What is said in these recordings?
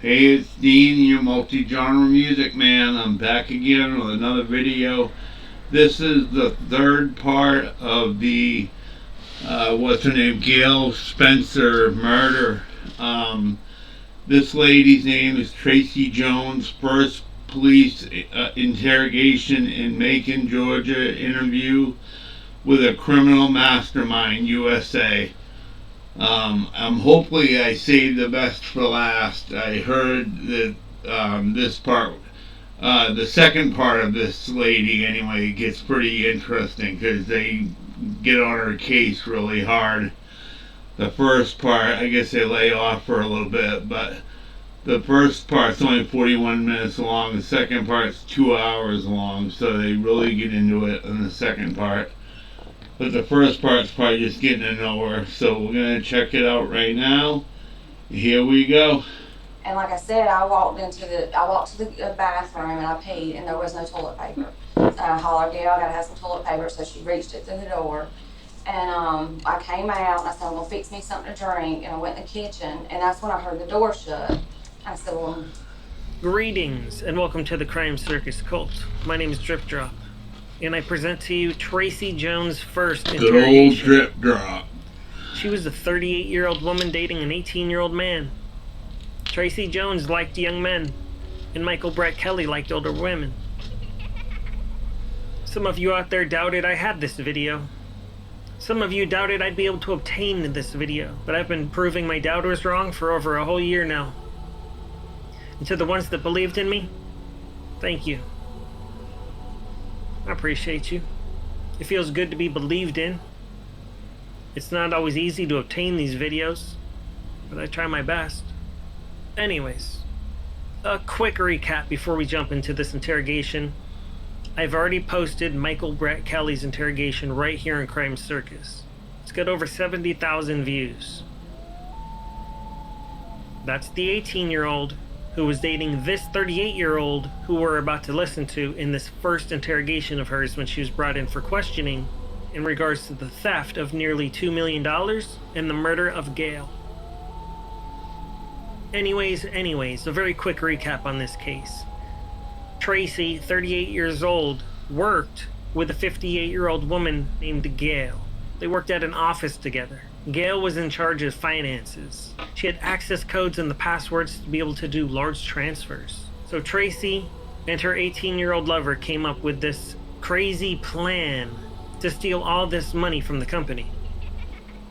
Hey, it's Dean, your multi-genre music man. I'm back again with another video. This is the third part of the, what's her name, Gail Spencer murder. This lady's name is Tracy Jones. First police interrogation in Macon, Georgia. Interview with a criminal mastermind, USA. Hopefully I saved the best for last. I heard that this part, the second part of this lady anyway, gets pretty interesting because they get on her case really hard. The first part, I guess they lay off for a little bit, but the first part's only 41 minutes long. The second part's 2 hours long, so they really get into it in the second part. But the first part's probably just getting to know her. So we're going to check it out right now. Here we go. And like I said, I walked to the bathroom and I peed and there was no toilet paper. So I hollered, Gail, I gotta have some toilet paper. So she reached it through the door. And I came out and I said, I'm gonna fix me something to drink. And I went in the kitchen and that's when I heard the door shut. I said, well. Greetings and welcome to the Crime Circus Cult. My name is Drip Drop. And I present to you Tracy Jones' first interrogation. Good old Drip Drop. She was a 38-year-old woman dating an 18-year-old man. Tracy Jones liked young men, and Michael Brett Kelly liked older women. Some of you out there doubted I had this video. Some of you doubted I'd be able to obtain this video, but I've been proving my doubters wrong for over a whole year now. And to the ones that believed in me, thank you. I appreciate you. It feels good to be believed in. It's not always easy to obtain these videos, but I try my best. Anyways, a quick recap before we jump into this interrogation. I've already posted Michael Brett Kelly's interrogation right here in Crime Circus. It's got over 70,000 views. That's the 18-year-old who was dating this 38-year-old who we're about to listen to in this first interrogation of hers when she was brought in for questioning in regards to the theft of nearly $2 million and the murder of Gail. Anyways, a very quick recap on this case. Tracy, 38 years old, worked with a 58-year-old woman named Gail. They worked at an office together. Gail was in charge of finances. She had access codes and the passwords to be able to do large transfers. So Tracy and her 18-year-old lover came up with this crazy plan to steal all this money from the company.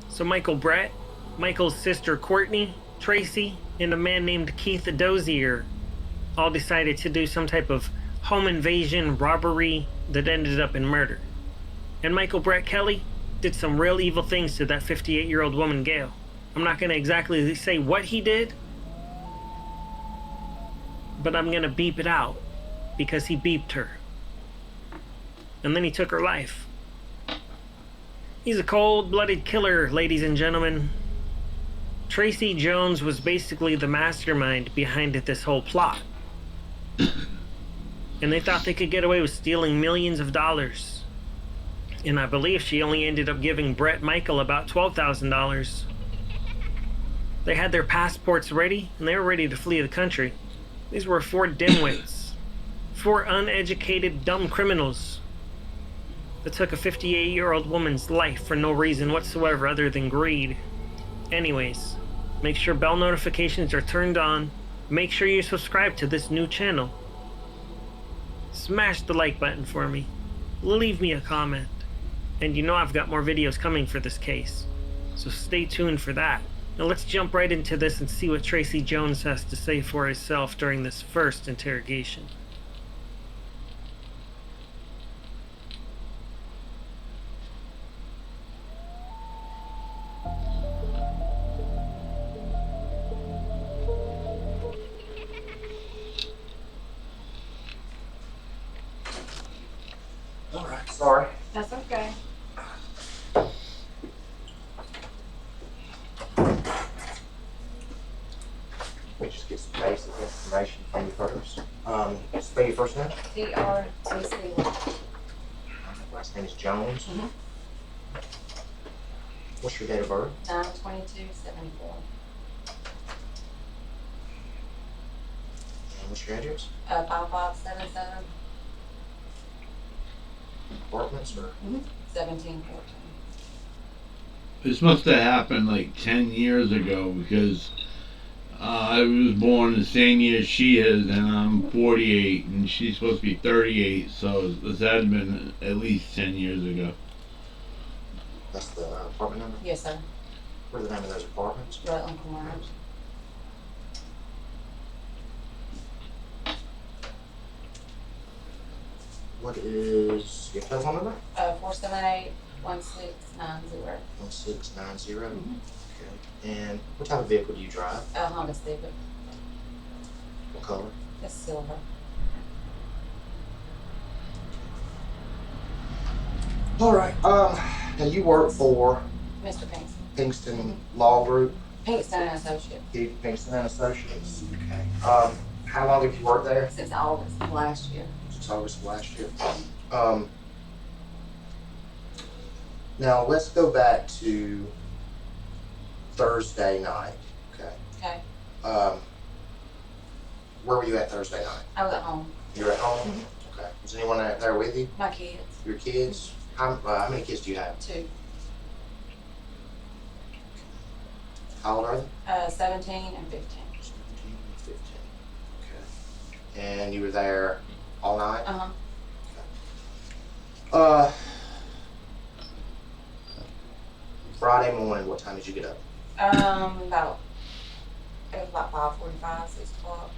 So Michael Brett, Michael's sister Courtney, Tracy, and a man named Keith Dozier all decided to do some type of home invasion robbery that ended up in murder. And Michael Brett Kelly did some real evil things to that 58-year-old woman, Gail. I'm not going to exactly say what he did, but I'm going to beep it out because he beeped her. And then he took her life. He's a cold-blooded killer, ladies and gentlemen. Tracy Jones was basically the mastermind behind this whole plot. And they thought they could get away with stealing millions of dollars. And I believe she only ended up giving Brett Michael about $12,000. They had their passports ready, and they were ready to flee the country. These were 4 dimwits. 4 uneducated, dumb criminals that took a 58-year-old woman's life for no reason whatsoever other than greed. Anyways, make sure bell notifications are turned on. Make sure you subscribe to this new channel. Smash the like button for me. Leave me a comment. And you know I've got more videos coming for this case, so stay tuned for that. Now let's jump right into this and see what Tracy Jones has to say for herself during this first interrogation. Alright, sorry. That's okay. Let me just get some basic information from you first. Spell your first name? TRTC. Last name is Jones. Mm-hmm. What's your date of birth? 9/22/74. What's your address? 5577, Apartments or? 1714. This must have happened like 10 years ago because I was born the same year she is, and I'm 48, and she's supposed to be 38, so this had been at least 10 years ago. That's the apartment number? Yes, sir. What are the name of those apartments? Rutland Corner. What is your telephone number? 478-1690. 1690. Mhm. Okay. And what type of vehicle do you drive? Honda Civic. What color? It's silver. All right. Now you work for Mr. Pinkston. Pinkston Law Group, Pinkston and Associates. Pinkston and Associates. Okay. How long have you worked there? Since August of last year. Since August of last year. Now let's go back to Thursday night. Okay. Okay. Where were you at Thursday night? I was at home. You were at home? Mhm. Okay. Was anyone there with you? My kids. Your kids? How many kids do you have? 2. How old are they? 17 and 15. 17 and 15. Okay. And you were there all night? Friday morning, what time did you get up? It was about 5:45, 6 o'clock.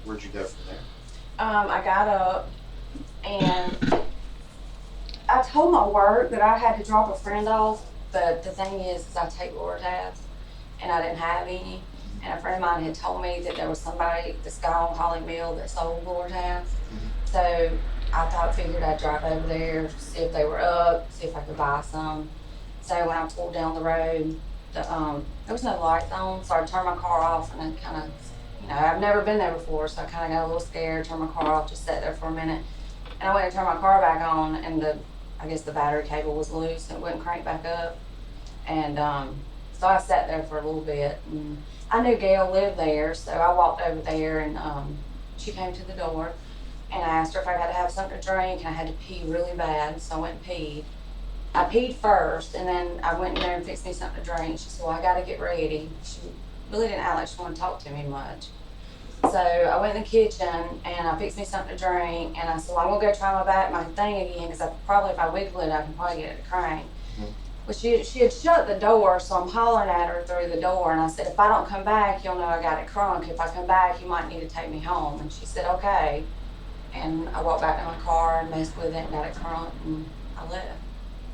Where'd you go from there? I got up and I told my work that I had to drop a friend off, but the thing is I take Lortabs and I didn't have any. And a friend of mine had told me that there was somebody, this guy on Holly Mill that sold Lortabs. So I figured I'd drive over there, see if they were up, see if I could buy some. So when I pulled down the road, there was no lights on, so I turned my car off and then kind of, I've never been there before, so I kind of got a little scared, turned my car off, just sat there for a minute. And I went to turn my car back on, and I guess the battery cable was loose, and it wouldn't crank back up. And so I sat there for a little bit, and I knew Gail lived there, so I walked over there, and she came to the door, and I asked her if I had to have something to drink, and I had to pee really bad, so I went and peed. I peed first, and then I went in there and fixed me something to drink. She said, well, I got to get ready. She really didn't act like she wanted to talk to me much. So I went in the kitchen and I fixed me something to drink, and I said, well, I'm gonna go try my thing again, because if I wiggle it, I can probably get it to crank. Well, she had shut the door, so I'm hollering at her through the door, and I said, if I don't come back, you'll know I got it crunk. If I come back, you might need to take me home. And she said, okay. And I walked back to my car and messed with it and got it crunk, and I left.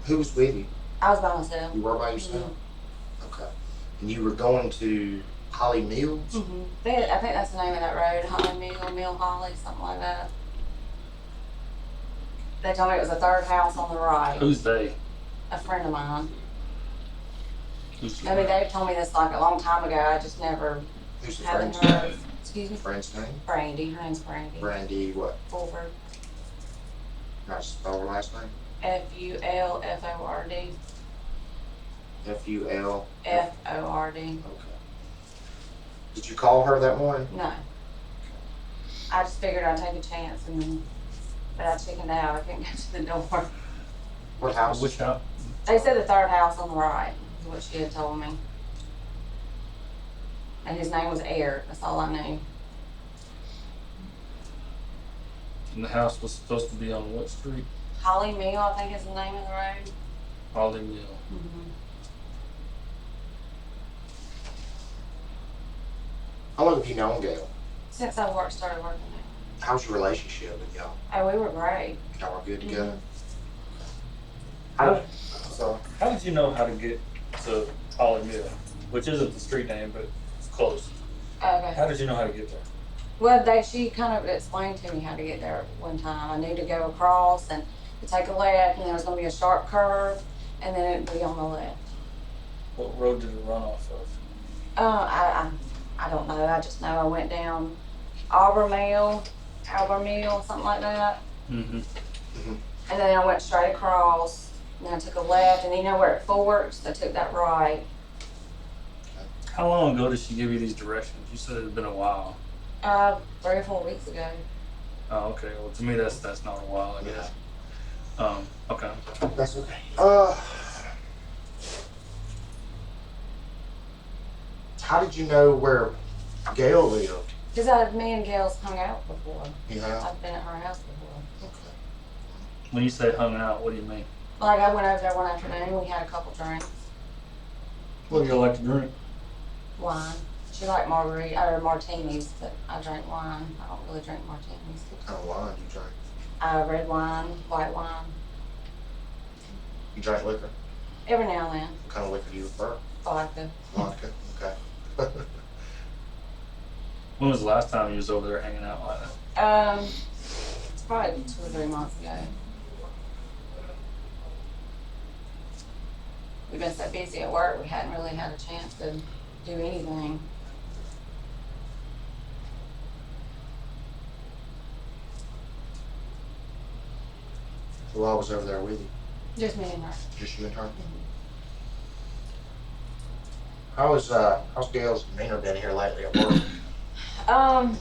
Who was with you? I was by myself. You were by yourself? Okay. And you were going to Holly Mills? Mm-hmm. I think that's the name of that road, Holly Mill Holly, something like that. They told me it was the third house on the right. Who's they? A friend of mine. Who's I mean, they told me this like a long time ago. I just never Who's the haven't friend's heard. name? Excuse me? Friend's name? Brandy. Her name's Brandy. Brandy what? Fulford. Can I spell her last name? Fulford. F-U-L? Ford. Okay. Did you call her that morning? No. I just figured I'd take a chance, but I chickened out. I couldn't get to the door. What house? Which house? They said the third house on the right is what she had told me. And his name was Eric. That's all I knew. And the house was supposed to be on what street? Holly Mill, I think is the name of the road. Holly Mill. Mm-hmm. How long have you known Gail? Since I started working there. How's your relationship with y'all? Oh, we were great. Y'all are good together? How did you know how to get to Holly Mill? Which isn't the street name, but it's close. Okay. How did you know how to get there? Well, she kind of explained to me how to get there one time. I knew to go across and to take a left, and there was going to be a sharp curve, and then it'd be on the left. What road did it run off of? I don't know. I just know I went down Albert Mill, something like that. Mm-hmm. And then I went straight across, And then I took a left, and you know where it forks? I took that right. How long ago did she give you these directions? You said it's been a while. 3 or 4 weeks ago. Oh, okay. Well, to me, that's not a while, I guess. Okay. That's okay. How did you know where Gail lived? Because me and Gail's hung out before. Yeah. I've been at her house before. Okay. When you say hung out, what do you mean? Like, I went over there one afternoon, we had a couple drinks. What do you like to drink? Wine. She liked martinis, but I drank wine. I don't really drink martinis. What kind of wine do you drink? Red wine, white wine. You drink liquor? Every now and then. What kind of liquor do you prefer? Vodka. Vodka. Okay. When was the last time you was over there hanging out like that? It's probably 2 or 3 months ago. We've been so busy at work, we hadn't really had a chance to do anything. Who all was over there with you? Just me and her. Just you and her? Mhm. How's Gail's demeanor been here lately at work? I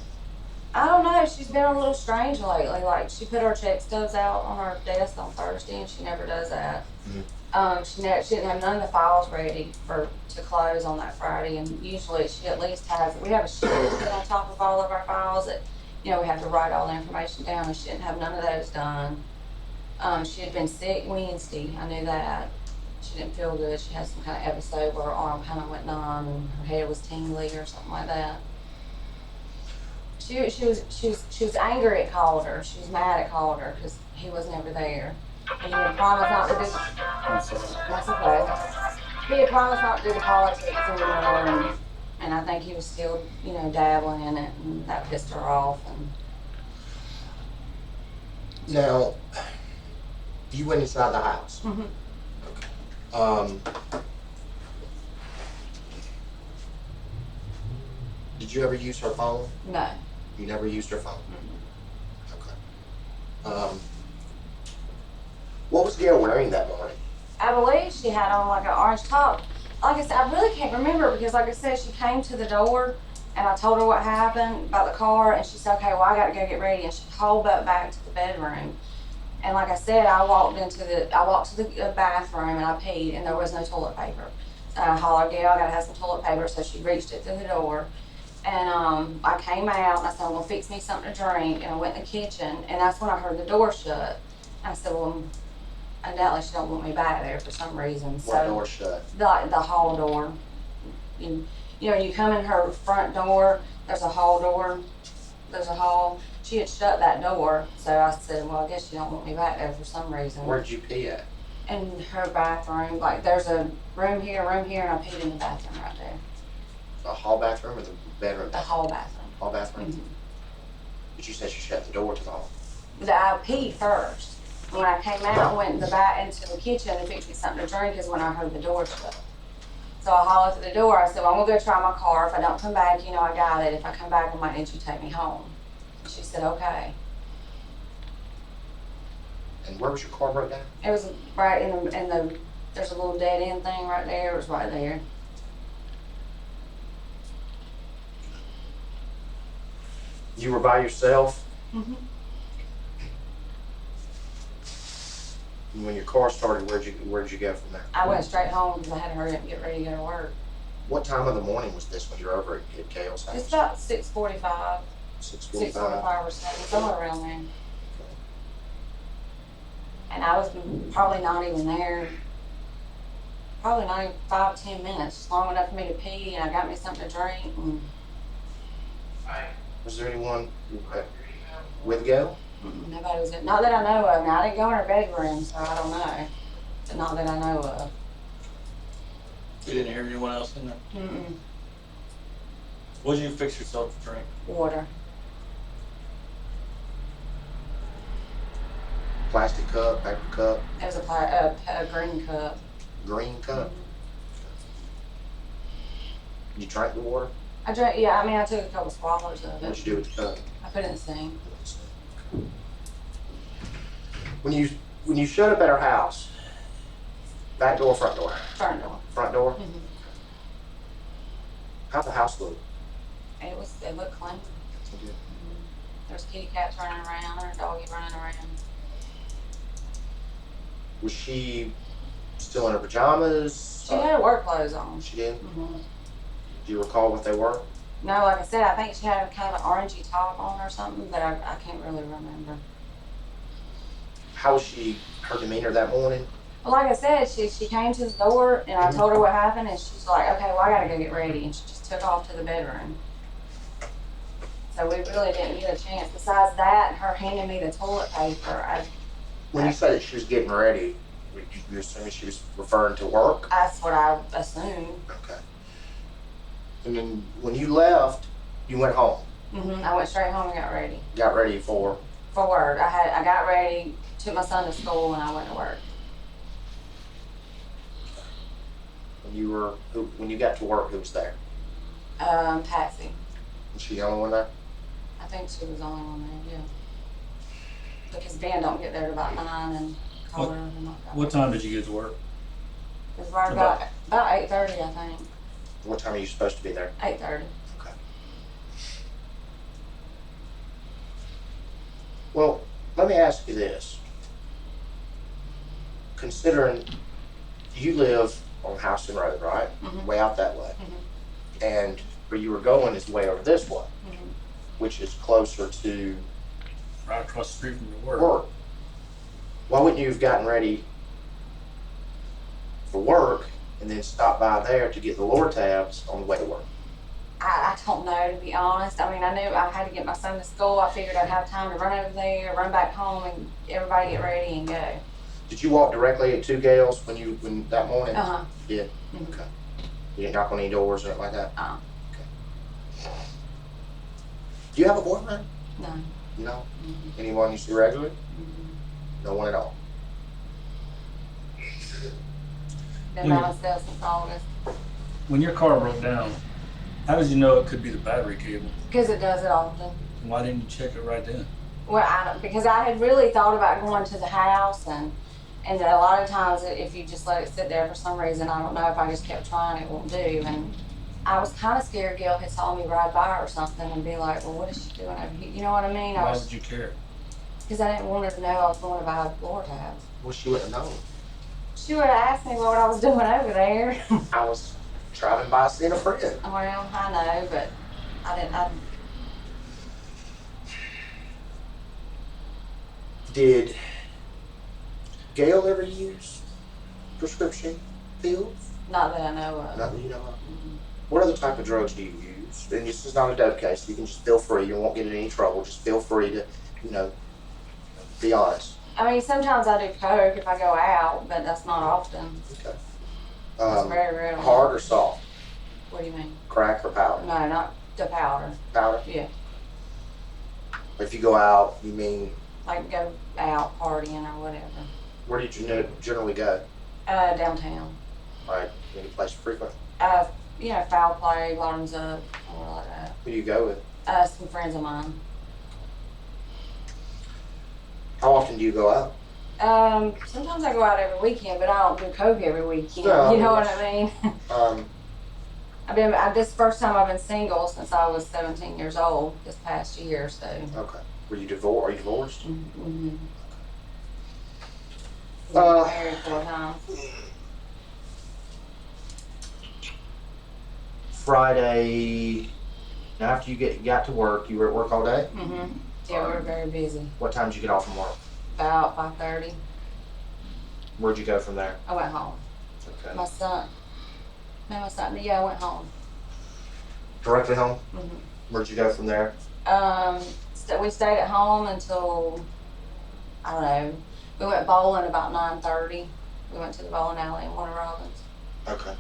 don't know. She's been a little strange lately. Like, she put her check stubs out on her desk on Thursday, and she never does that. She didn't have none of the files ready to close on that Friday, and usually she at least has. We have a sheet put on top of all of our files that, we have to write all the information down, and she didn't have none of those done. She had been sick Wednesday. I knew that. She didn't feel good. She had some kind of episode where her arm kind of went numb and her head was tingly or something like that. She was angry at Calder. She was mad at Calder because he was never there. And he had promised not to do. That's okay. He had promised not to do the politics anymore, and I think he was still, dabbling in it, and that pissed her off. And Now, you went inside the house. Mhm. Did you ever use her phone? No. You never used her phone? Okay. What was Gail wearing that morning? I believe she had on like an orange top. Like I said, I really can't remember because, like I said, she came to the door and I told her what happened about the car, and she said, "Okay, well, I got to go get ready." And she hauled back to the bedroom. And like I said, I walked to the bathroom and I peed, and there was no toilet paper. So I hollered, "Gail, I got to have some toilet paper." So she reached it through the door. And I came out and I said, "I'm gonna fix me something to drink." And I went in the kitchen, and that's when I heard the door shut. I said, "Well, undoubtedly she don't want me back there for some reason." What door shut? The hall door. You come in her front door, there's a hall door, there's a hall. She had shut that door, so I said, "Well, I guess she don't want me back there for some reason." Where'd you pee at? In her bathroom, like there's a room here, and I peed in the bathroom right there. The hall bathroom or the bedroom? The hall bathroom. Hall bathroom? Mhm. But you said she shut the door to the hall. But I peed first. When I came out, went into the kitchen and fixed me something to drink is when I heard the door shut. So I hollered through the door. I said, "Well, I'm gonna go try my car. If I don't come back, I got it. If I come back, I might need you to take me home." And she said, "Okay." And where was your car broke down? It was right in the there's a little dead end thing right there. It was right there. You were by yourself? Mm-hmm. And when your car started, where'd you go from there? I went straight home because I had to hurry up and get ready to go to work. What time of the morning was this when you were over at Gail's house? It's about 6:45, 6:45. 6:45 or 7, somewhere around there. And I was probably not even there. Probably not even 5-10 minutes, long enough for me to pee, and I got me something to drink. And Was there anyone with Gail? nobody was. Not that I know of. Now I didn't go in her bedroom, so I don't know. But not that I know of. You didn't hear anyone else in there? Mm-mm. What did you fix yourself to drink? Water. Plastic cup, paper cup, It was a green cup. green cup? You drank the water? I drank. Yeah, I took a couple swallows of What'd it. you do with the cup? I put it in the sink. When you showed up at her house, Back door, front door? front door. Front door? Mhm. How'd the house look? It looked clean. There's kitty cats running around, or a doggy running around. Was she still in her pajamas? She had her work clothes on. She did? Mhm. Do you recall what they were? No, like I said, I think she had kind of an orangey top on or something, but I can't really remember. How was her demeanor that morning? Well, like I said, she came to the door, and I told her what happened, and she's like, okay, well, I gotta go get ready, and she just took off to the bedroom. So we really didn't get a chance. Besides that, her handing me the toilet paper, When you said that she was getting ready, you assuming she was referring to work? that's what I assumed. Okay. And then when you left, you went home. I went straight home and got ready. Got ready for? For work. I got ready, took my son to school, and I went to work. When you got to work, who was there? Patsy. Was she the only one there? I think she was the only one there, yeah. Because Ben don't get there till about 9 and call her and like that. What time did you get to work? It was right about 8:30, I think. What time are you supposed to be there? 8:30. Okay. Well, let me ask you this. Considering you live on Houston Road, right? Mhm. Way out that way. And where you were going is way over this way, which is closer to Right across the street from your work. work. Why wouldn't you have gotten ready for work and then stop by there to get the lower tabs on the way to work? I don't know, to be honest. I mean, I knew I had to get my son to school. I figured I'd have time to run over there, run back home, and everybody get ready and go. Did you walk directly to Gail's when that morning? Uh-huh. You did? Mhm. Okay. You didn't knock on any doors or anything like that? Uh-uh. Okay. Do you have a boyfriend? No. No? Mhm. Anyone you see regularly? Mhm. No one at all? Been by myself since August. When your car broke down, how did you know it could be the battery cable? Because it does it often. Why didn't you check it right then? Well, because I had really thought about going to the house, and a lot of times if you just let it sit there for some reason, I don't know, if I just kept trying, it won't do. And I was kind of scared Gail had saw me ride by her or something and be like, well, what is she doing over here? You know what I mean? Why would you care? Because I didn't want her to know I was going to buy floor tabs. Well, she wouldn't have known. She would have asked me what I was doing over there. I was driving by seeing a friend. Well, I know, but I didn't. Did Gail ever use prescription pills? Not that I know of. Not that you know of. Mhm. What other type of drugs do you use? And this is not a dope case. You can just feel free. You won't get in any trouble. Just feel free to, be honest. I mean, sometimes I do coke if I go out, but that's not often. Okay. It's very rare. Hard or soft? What do you mean? Crack or powder? No, not the powder. Powder? Yeah, If you go out, you mean, like go out partying or whatever. where do you generally go? Downtown. Like, any place frequent? Foul play, bottoms up, or like that. Who do you go with? Some friends of mine. How often do you go out? Sometimes I go out every weekend, but I don't do coke every weekend. No, You know what I mean? Um, this is the first time I've been single since I was 17 years old this past year, so. okay. Are you divorced? Mm-hmm. Uh, Married 4 times. Friday, after you got to work, you were at work all day? Mm-hmm. Yeah, we were very busy. What time did you get off from work? About 5:30. Where'd you go from there? I went home. Okay. My son, yeah, I went home. Directly home? Mm-hmm. Where'd you go from there? We stayed at home until, I don't know, we went bowling about 9:30. We went to the bowling alley in Warner Robins. Okay.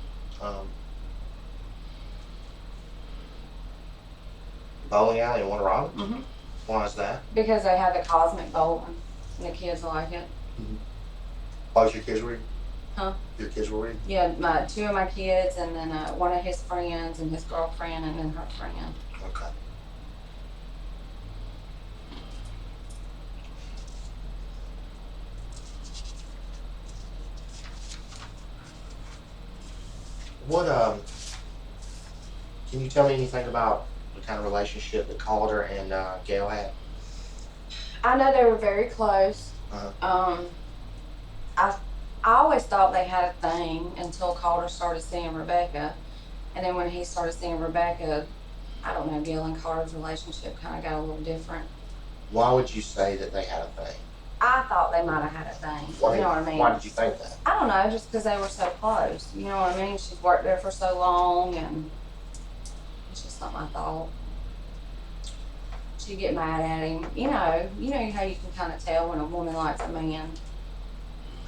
Bowling alley in Warner Robins? Mm-hmm. Why is that? Because they have the cosmic bowling, and the kids like it. Why was your kids reading? Huh? Your kids were reading? Yeah, 2 of my kids, and then one of his friends, and his girlfriend, and then her friend. Okay. What can you tell me anything about the kind of relationship that Calder and Gail had? I know they were very close. Uh-huh. I always thought they had a thing until Calder started seeing Rebecca, and then when he started seeing Rebecca, I don't know, Gail and Calder's relationship kind of got a little different. Why would you say that they had a thing? I thought they might have had a thing. You know what I mean? Why did you think that? I don't know, just because they were so close. You know what I mean? She's worked there for so long, and it's just something I thought. She'd get mad at him. You know how you can kind of tell when a woman likes a man.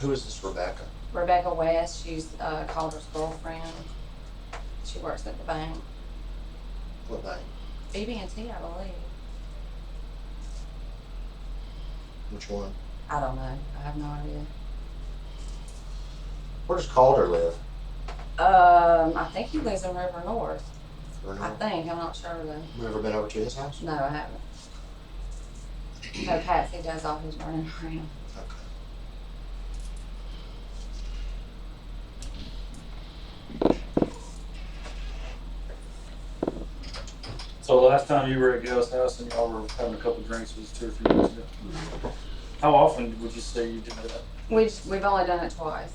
Who is this Rebecca? Rebecca West, she's Calder's girlfriend. She works at the bank. What bank? BB&T, I believe. Which one? I don't know. I have no idea. Where does Calder live? I think he lives in River North. River I North? think. I'm not sure though. You ever been over to his house? No, I haven't. No, Patsy does all his running around. Okay. So the last time you were at Gail's house and y'all were having a couple drinks was 2 or 3 months ago. How often would you say you did that? We've only done it twice.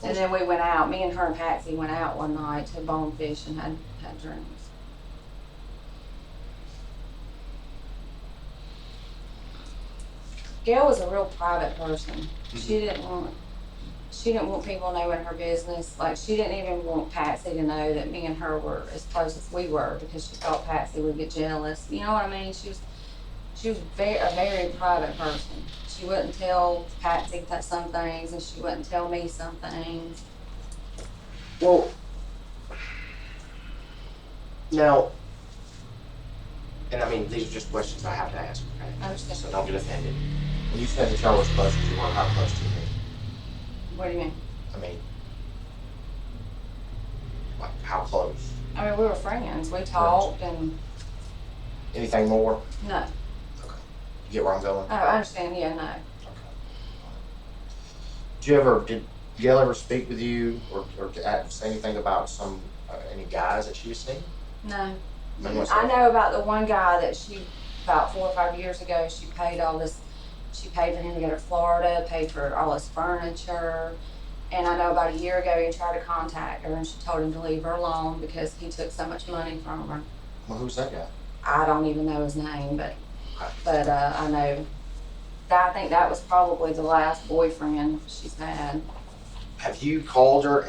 And then we went out. Me and her and Patsy went out one night to Bonefish and had drinks. Gail was a real private person. She didn't want people knowing her business. Like, she didn't even want Patsy to know that me and her were as close as we were, because she thought Patsy would get jealous. You know what I mean? She was a very private person. She wouldn't tell Patsy some things, and she wouldn't tell me some things. Well, now, and I mean, these are just questions I have to ask, okay? I understand. So don't get offended. When you said that y'all were as close as you were, how close do you mean? What do you mean? I mean, like, how close? I mean, we were friends. We talked, and Anything more? no. Okay. You get where I'm going? Oh, I understand. Yeah, no. Okay. Did Gail ever speak with you or say anything about any guys that she's seen? No. None I whatsoever? know about the one guy that about 4 or 5 years ago, she paid for him to go to Florida, paid for all his furniture. And I know about a year ago, he tried to contact her, and she told him to leave her alone because he took so much money from her. Well, who's that guy? I don't even know his name, but Okay. I know that, I think that was probably the last boyfriend she's had. Have you and Calder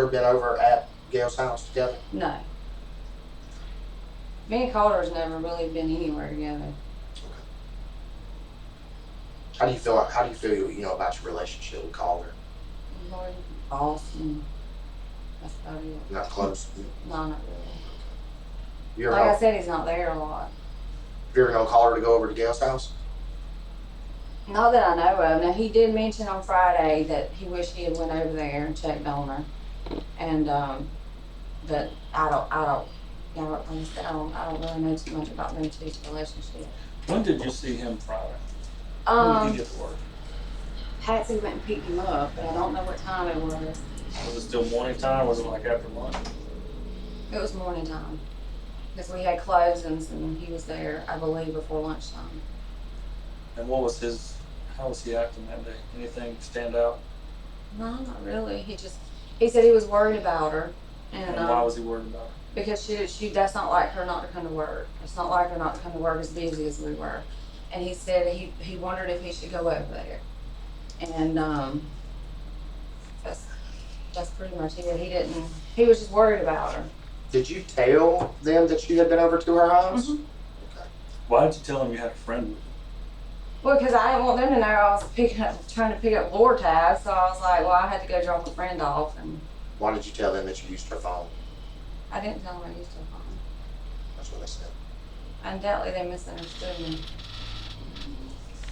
been over at Gail's house together? No. Me and Calder's never really been anywhere together. How do you feel about your relationship with Calder? Lord, boss, and that's about it. Not close. No, not really. You ever Like I know, said, he's not there a lot. you ever known Calder to go over to Gail's house? Not that I know of. Now, he did mention on Friday that he wished he had went over there and checked on her. And, but I don't really know too much about them two's relationship. When did you see him Friday? When did he get to work? Patsy went and picked him up, but I don't know what time it was. Was it still morning time or was it like after lunch? It was morning time. Because we had closings and he was there, I believe, before lunchtime. And how was he acting that day? Anything stand out? No, not really. He said he was worried about her. And why was he worried about her? Because that's not like her not to come to work. It's not like her not to come to work as busy as we were. And he said he wondered if he should go over there. And that's pretty much it. He was just worried about her. Did you tell them that you had been over to her house? Mhm. Okay. Why did you tell him you had a friend with you? Well, because I didn't want them to know I was trying to pick up floor tabs, so I was like, well, I had to go drop a friend off, and Why did you tell them that you used her phone? I didn't tell them I used her phone. That's what they said. Undoubtedly, they misunderstood me.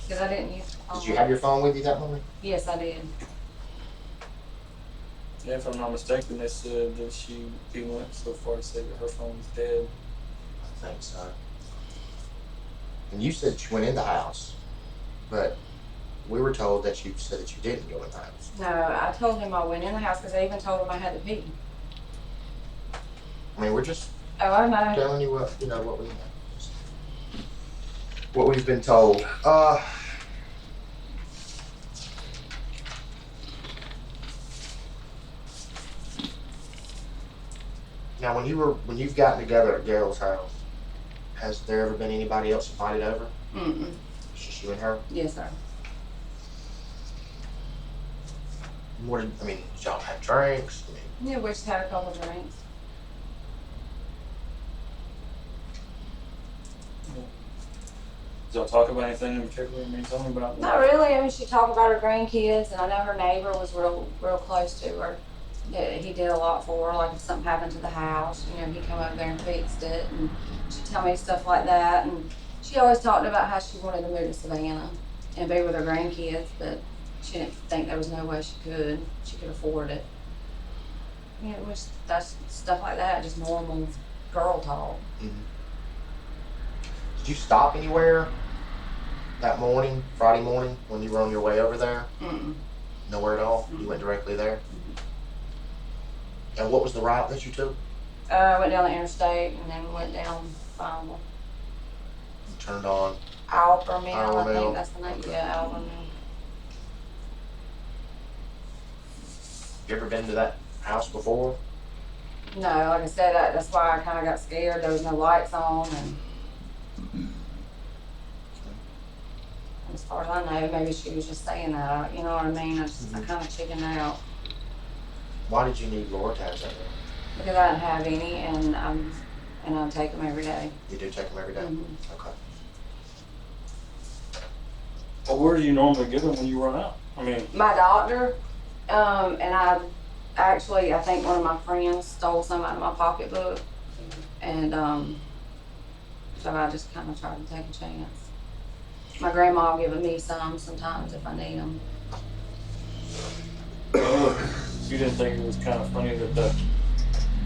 Because I didn't use her phone. Did you have your phone with you that morning? Yes, I did. Yeah, if I'm not mistaken, they said that he went so far to say that her phone was dead. I think so. And you said that you went in the house, but We were told that you said that you didn't go in the house. No, I told him I went in the house because I even told him I had to pee. I mean, we're just Oh, I know. telling you what, you know, what we've been told. Now, when you've gotten together at Gail's house, has there ever been anybody else invited over? Mm-mm. It's just you and her? Yes, sir. Did y'all have drinks? Yeah, we just had a couple drinks. Did y'all talk about anything in particular? I mean, tell me about Not really. I mean, she talked about her grandkids, and I know her neighbor was real close to her. Yeah, he did a lot for her. Like if something happened to the house, you know, he'd come over there and fixed it, and she'd tell me stuff like that. And she always talked about how she wanted to move to Savannah and be with her grandkids, but she didn't think there was no way she could. She could afford it. You know, that's stuff like that, just normal girl talk. Mm-hmm. Did you stop anywhere that morning, Friday morning, when you were on your way over there? Mm-mm. Nowhere at all? Mm-mm. You went directly there? And what was the route that you took? I went down the interstate and then went down You turned on. Alper Mill, I Mill. think that's the name. Okay. Yeah, Alper Mill. You ever been to that house before? No, like I said, that's why I kind of got scared. There was no lights on, and as far as I know, maybe she was just saying that. You know what I mean? I kind of chickened out Why did you need Lortabs that day? because I didn't have any, and I take them every day. You do take them every day? Mm-hmm. Okay. Well, where do you normally get them when you run out? I mean, My doctor, and I think one of my friends stole some out of my pocketbook, and so I just kind of tried to take a chance. My grandma giving me some sometimes if I need them. you didn't think it was kind of funny that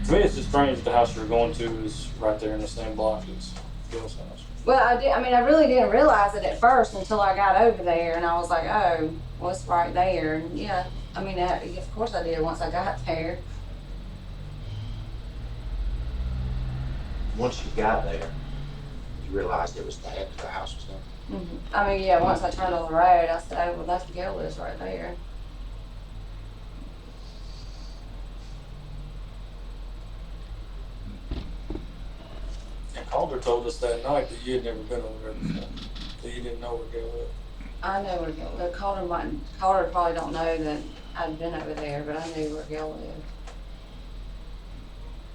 to me, it's just strange that the house you're going to is right there in the same block as Gail's house. Well, I did. I mean, I really didn't realize it at first until I got over there, and I was like, "Oh, well, it's right there." And yeah, I mean, of course I did once I got there. Once you got there, you realized it was the house was there? Mm-hmm. I mean, yeah, once I turned on the road, I said, "Oh, well, that's where Gail is right there." And Calder told us that night that you had never been over there before, that you didn't know where Gail lived. I know where Gail lived. Calder probably don't know that I'd been over there, but I knew where Gail lived.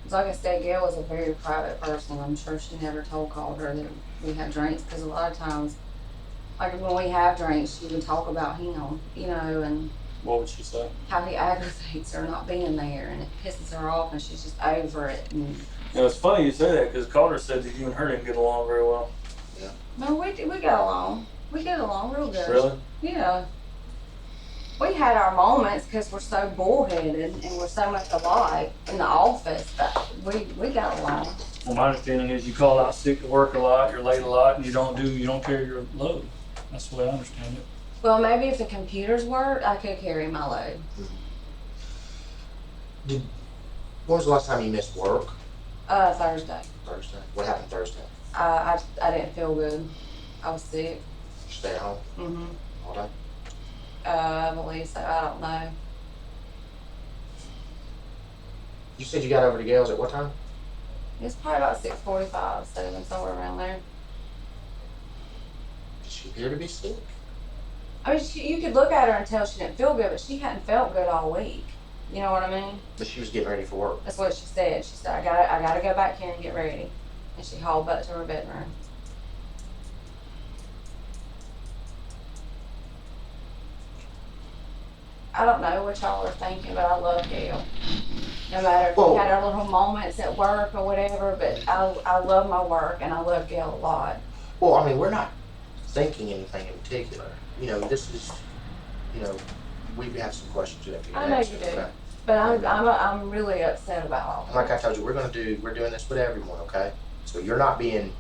'Cause like I said, Gail was a very private person. I'm sure she never told Calder that we had drinks, because a lot of times, like when we have drinks, she would talk about him, you know, and What would she say? how he aggravates her not being there, and it pisses her off, and she's just over it. And You know, it's funny you say that because Calder said that you and her didn't get along very well. no, we got along. We get along real good. Really? Yeah. We had our moments because we're so bullheaded and we're so much alike in the office, but we got along. Well, my understanding is you call out sick to work a lot, you're late a lot, and you don't carry your load. That's the way I understand it. Well, maybe if the computers worked, I could carry my load. When was the last time you missed work? Thursday. Thursday. What happened Thursday? I didn't feel good. I was sick. You stay at home Mm-hmm. all day? I believe so. I don't know. You said you got over to Gail's at what time? It's probably about 6:45, 7, somewhere around there. Did she appear to be sick? I mean, you could look at her and tell she didn't feel good, but she hadn't felt good all week. You know what I mean? But she was getting ready for work. That's what she said. She said, I gotta go back here and get ready. And she hauled butt to her bedroom. I don't know what y'all are thinking, but I love Gail. No matter if we had our little moments at work or whatever, but I love my work and I love Gail a lot. Well, I mean, we're not thinking anything in particular. You know, this is, you know, we have some questions that I know you do. Okay? But I'm really upset about all And that. like I told you, we're doing this with everyone, okay? So you're not being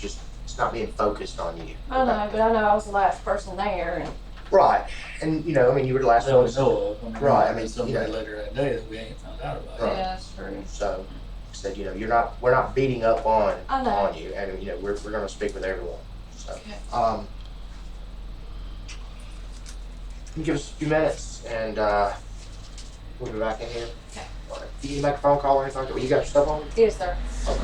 it's not being focused on you. I know, but I know I was the last person there, and Right. And, you were the last They one don't to know of. I mean, Right, I there mean, might be somebody later that day that we ain't found out about. Right. Yeah, that's true. So, said, we're not beating up on I know. on you, and we're going to speak with everyone. So, Okay. you give us a few minutes, and we'll be back in here. Okay. All right. Do you need to make a phone call or anything like that? Well, you got your stuff on? Yes, sir. Okay.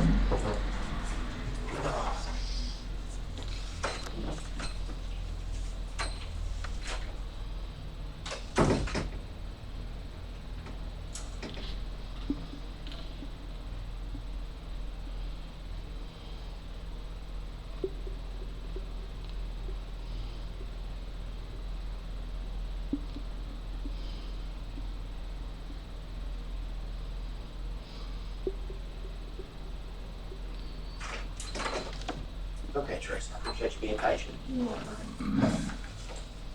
Okay, Tracy, I appreciate you being patient.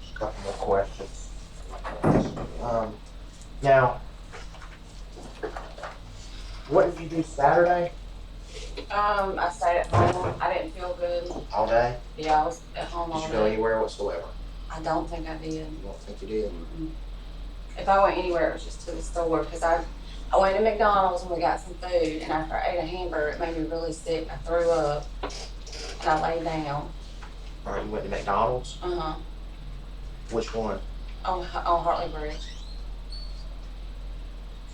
Just a couple more questions. Now, what did you do Saturday? I stayed at home. I didn't feel good. All day? Yeah, I was at home Did all you go day. anywhere whatsoever? I don't think I did. You don't think you did? Mm-mm. If I went anywhere, it was just to the store because I went to McDonald's and we got some food, and after I ate a hamburger, it made me really sick. I threw up and I laid down. All right, you went to McDonald's? Which one? On Hartley Bridge.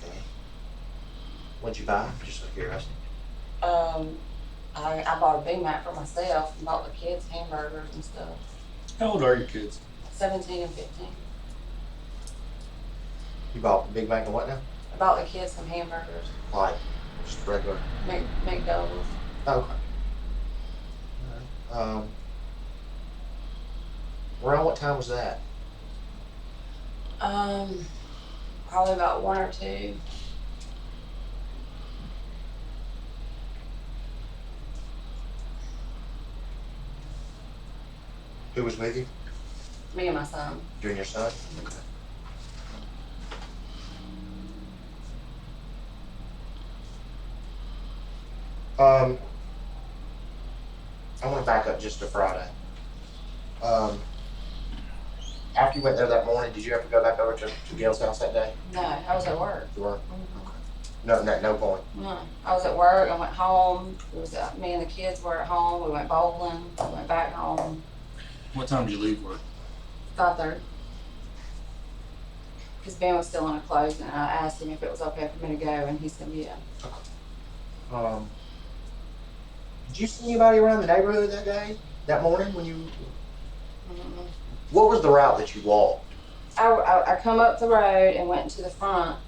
Okay. What'd you buy? Just out of curiosity. I bought a Big Mac for myself and bought the kids hamburgers and stuff. How old are your kids? 17 and 15. You bought Big Mac and what now? I bought the kids some hamburgers. Like, just regular. McDoubles. Okay. Around what time was that? Probably about 1 or 2. Who was with you? Me and my son. You and your son? Okay. I want to back up just to Friday. After you went there that morning, did you have to go back over to Gail's house that day? No, I was at work. You were? Mhm. No point. No, I was at work. I went home. It was me and the kids were at home. We went bowling. We went back home. What time did you leave work? 5:30. Because Ben was still on a closing, and I asked him if it was okay for me to go, and he said yeah. Did you see anybody around the neighborhood that day, that morning when you? Mhm. What was the route that you walked? I come up the road and went to the front.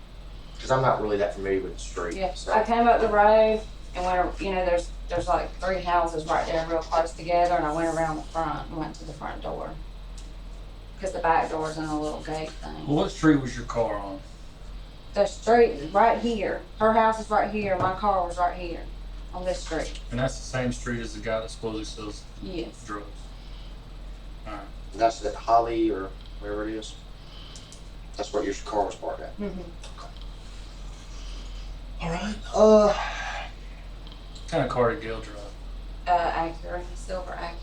Because I'm not really that familiar with the street. Yeah, So. I came up the road and went. There's like 3 houses right there, real close together, and I went around the front and went to the front door. Because the back door's in a little gate thing. Well, what street was your car on? The street is right here. Her house is right here. My car was right here on this street. And that's the same street as the guy that supposedly sells Yes. drugs. Alright. That's at Holly or wherever it is. That's where your car was parked at. Mm-hmm. All right. What kind of car did Gail drive? Acura, silver Acura.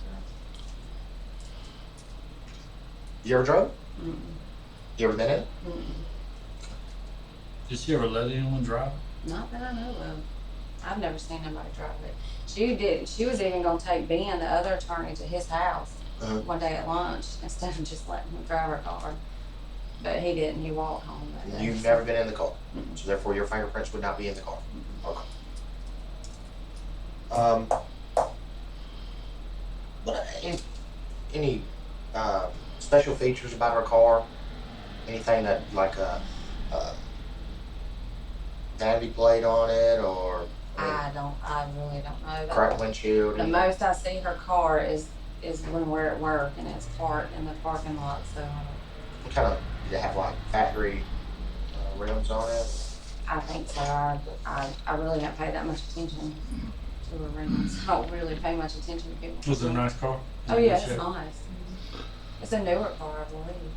You ever drove? Mm-mm. You ever been in it? Mm-mm. Did she ever let anyone drive? Not that I know of. I've never seen nobody drive it. She did. She was even gonna take Ben, the other attorney, to his house one day at lunch instead of just letting him drive her car. But he didn't. He walked home that day. You've never been in the car, Mm-mm. so therefore your fingerprints would not be in the car. Okay. Any special features about her car? Anything that like a vanity plate on it, or I really don't know. cracked windshield? The most I see her car is when we're at work and it's parked in the parking lot. So What kind of, did it have like factory rims on it? I think so. I really don't pay that much attention to her rims. I don't really pay much attention to people. Was it a nice car? Oh yeah, it's nice. It's a newer car, I believe.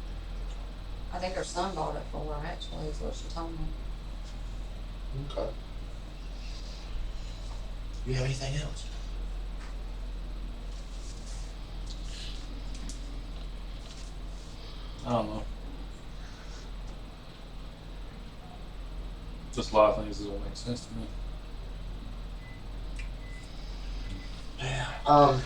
I think her son bought it for her. Actually, is what she told me. Okay. You have anything else? don't know. Just a lot of things that don't make sense to me. Yeah.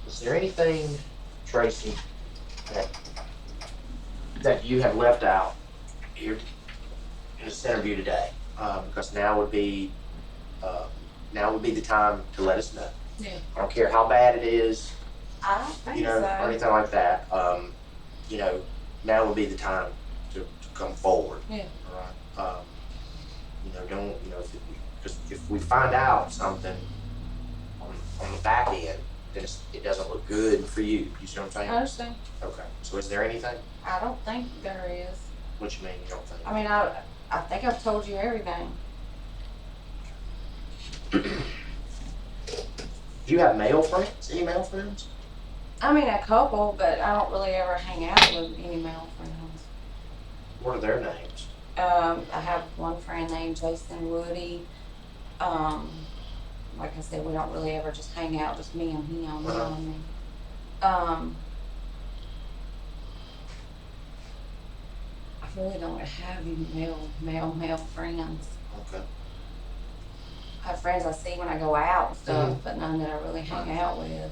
Is there anything, Tracy, that you have left out here in this interview today? Because now would be the time to let us know. Yeah. I don't care how bad it is, I don't think you know, so. or anything like that. You know, now would be the time to come forward. Yeah. All right. You know, don't, you know, because if we find out something on the back end, then it doesn't look good for you. You see what I'm saying? I understand. Okay. So is there anything? I don't think there is. What you mean you don't think? I mean, I think I've told you everything. Do you have male friends? Any male friends? I mean, a couple, but I don't really ever hang out with any male friends. What are their names? I have one friend named Jason Woody. Like I said, we don't really ever just hang out, just me and him, you know what I mean? I really don't have any male friends. Okay. I have friends I see when I go out and stuff, but none that I really hang out with.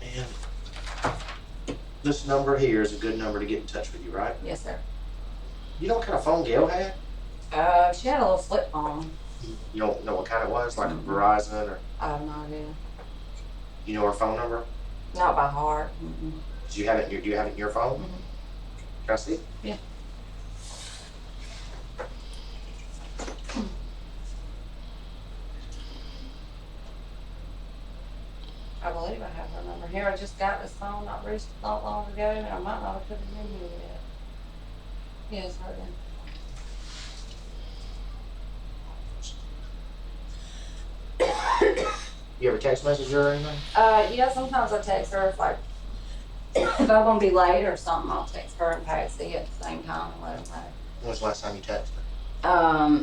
And this number here is a good number to get in touch with you, right? Yes, sir. You know what kind of phone Gail had? She had a little flip phone. You don't know what kind it was, like a Verizon, or I have no idea. you know her phone number? Not by heart. Mm-mm. Do you have it in your phone? Mhm. Can I see it? Yeah. I believe I have her number here. I just got this phone not long ago, and I might not have put it in here yet. Yes, her then. You ever text message her or anything? Yeah, sometimes I text her if like if I'm gonna be late or something, I'll text her and Patsy at the same time and let them know. When was the last time you texted her?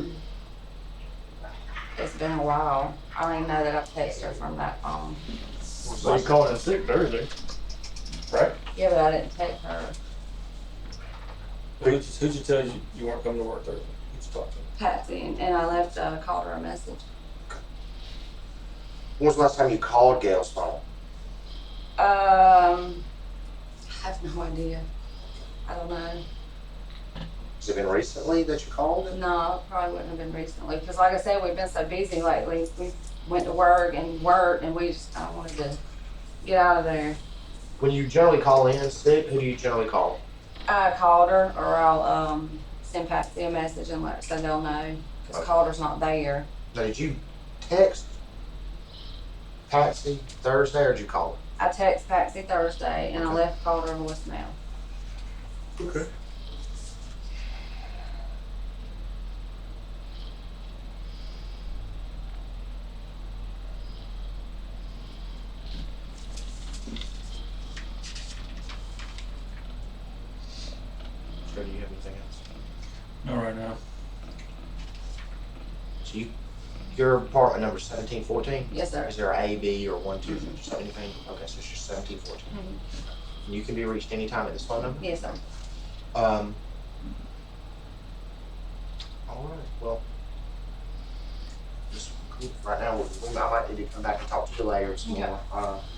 It's been a while. I don't even know that I've texted her from that phone. So you called in sick Thursday, right? Yeah, but I didn't text her. Who'd you tell you weren't coming to work Thursday? Who'd you talk to? Patsy, and I left, called her a message. When was the last time you called Gail's phone? I have no idea. I don't know. Has it been recently that you called him? No, it probably wouldn't have been recently, because like I said, we've been so busy lately. We went to work, and we just kind of wanted to get out of there. When you generally call in sick, who do you generally call? I called her, or I'll send Patsy a message and let her so they'll know, because Calder's not there. Now, did you text Patsy Thursday, or did you call her? I text Patsy Thursday, and I Okay. left Calder a voicemail. Okay. So, do you have anything else? Not right now. So your apartment number is 1714? Yes, sir. Is there a A, B, or 1, 2, just anything? Okay, so it's just 1714. Mhm. And you can be reached anytime at this phone number? Yes, sir. All right, well, just right now, I might need to come back and talk to you later some Okay. more.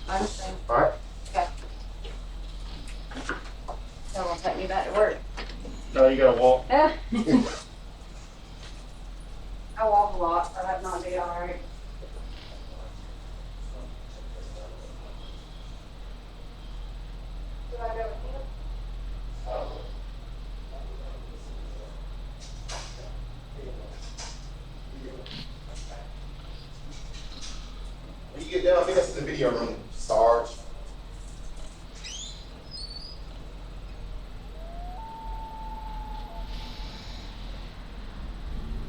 I understand. All right? Okay. So it'll take me back to work. No, you gotta walk. I walk a lot, so that might be all right. Do I go with him? When you get done, I think that's the video room, Sarge.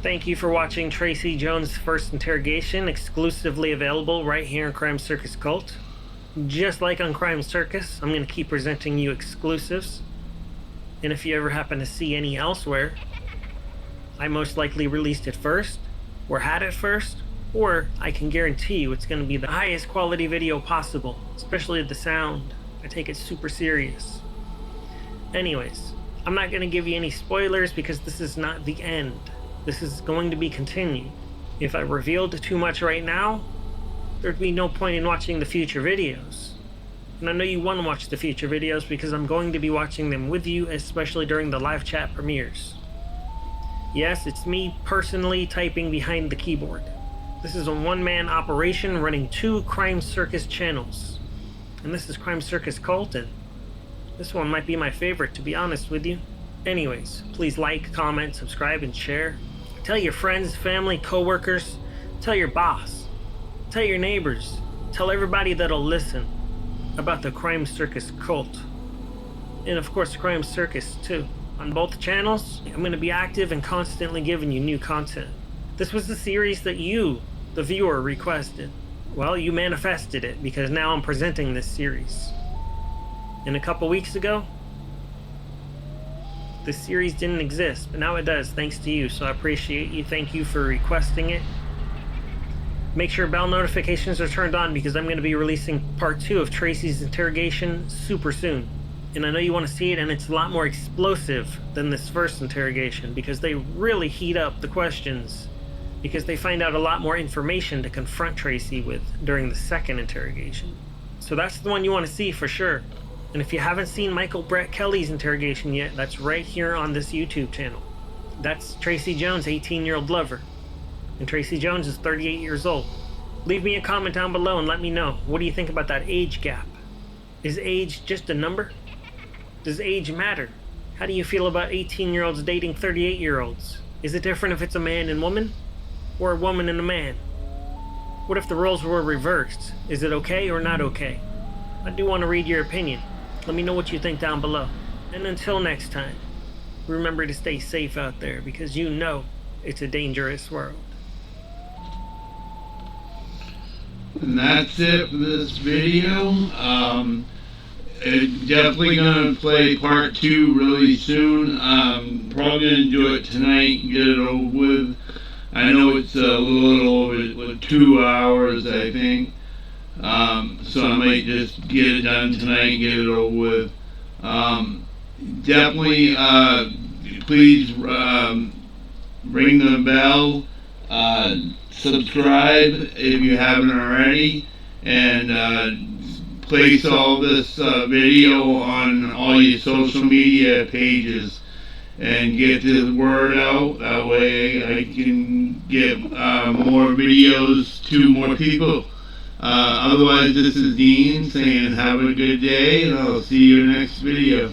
Thank you for watching Tracy Jones' first interrogation, exclusively available right here in Crime Circus Cult. Just like on Crime Circus, I'm going to keep presenting you exclusives. And if you ever happen to see any elsewhere, I most likely released it first, or had it first, or I can guarantee you it's going to be the highest quality video possible, especially the sound. I take it super serious. Anyways, I'm not going to give you any spoilers because this is not the end. This is going to be continued. If I revealed too much right now, there'd be no point in watching the future videos. And I know you want to watch the future videos because I'm going to be watching them with you, especially during the live chat premieres. Yes, it's me personally typing behind the keyboard. This is a one-man operation running 2 Crime Circus channels. And this is Crime Circus Cult, and this one might be my favorite, to be honest with you. Anyways, please like, comment, subscribe, and share. Tell your friends, family, co-workers. Tell your boss. Tell your neighbors. Tell everybody that'll listen about the Crime Circus Cult. And of course, Crime Circus, too. On both channels, I'm going to be active and constantly giving you new content. This was the series that you, the viewer, requested. Well, you manifested it because now I'm presenting this series. And a couple weeks ago, this series didn't exist, but now it does, thanks to you, so I appreciate you. Thank you for requesting it. Make sure bell notifications are turned on because I'm going to be releasing part 2 of Tracy's interrogation super soon. And I know you want to see it, and it's a lot more explosive than this first interrogation because they really heat up the questions because they find out a lot more information to confront Tracy with during the second interrogation. So that's the one you want to see for sure. And if you haven't seen Michael Brett Kelly's interrogation yet, that's right here on this YouTube channel. That's Tracy Jones' 18-year-old lover. And Tracy Jones is 38 years old. Leave me a comment down below and let me know. What do you think about that age gap? Is age just a number? Does age matter? How do you feel about 18-year-olds dating 38-year-olds? Is it different if it's a man and woman? Or a woman and a man? What if the roles were reversed? Is it okay or not okay? I do want to read your opinion. Let me know what you think down below. And until next time, remember to stay safe out there because you know it's a dangerous world. And that's it for this video. Definitely gonna play part 2 really soon. Probably gonna do it tonight, get it over with. I know it's a little over 2 hours, I think. So I might just get it done tonight, get it over with. Definitely, please ring the bell, subscribe if you haven't already, and place all this video on all your social media pages and get the word out. That way I can get more videos to more people. Otherwise, this is Dean saying have a good day, and I'll see you in the next video.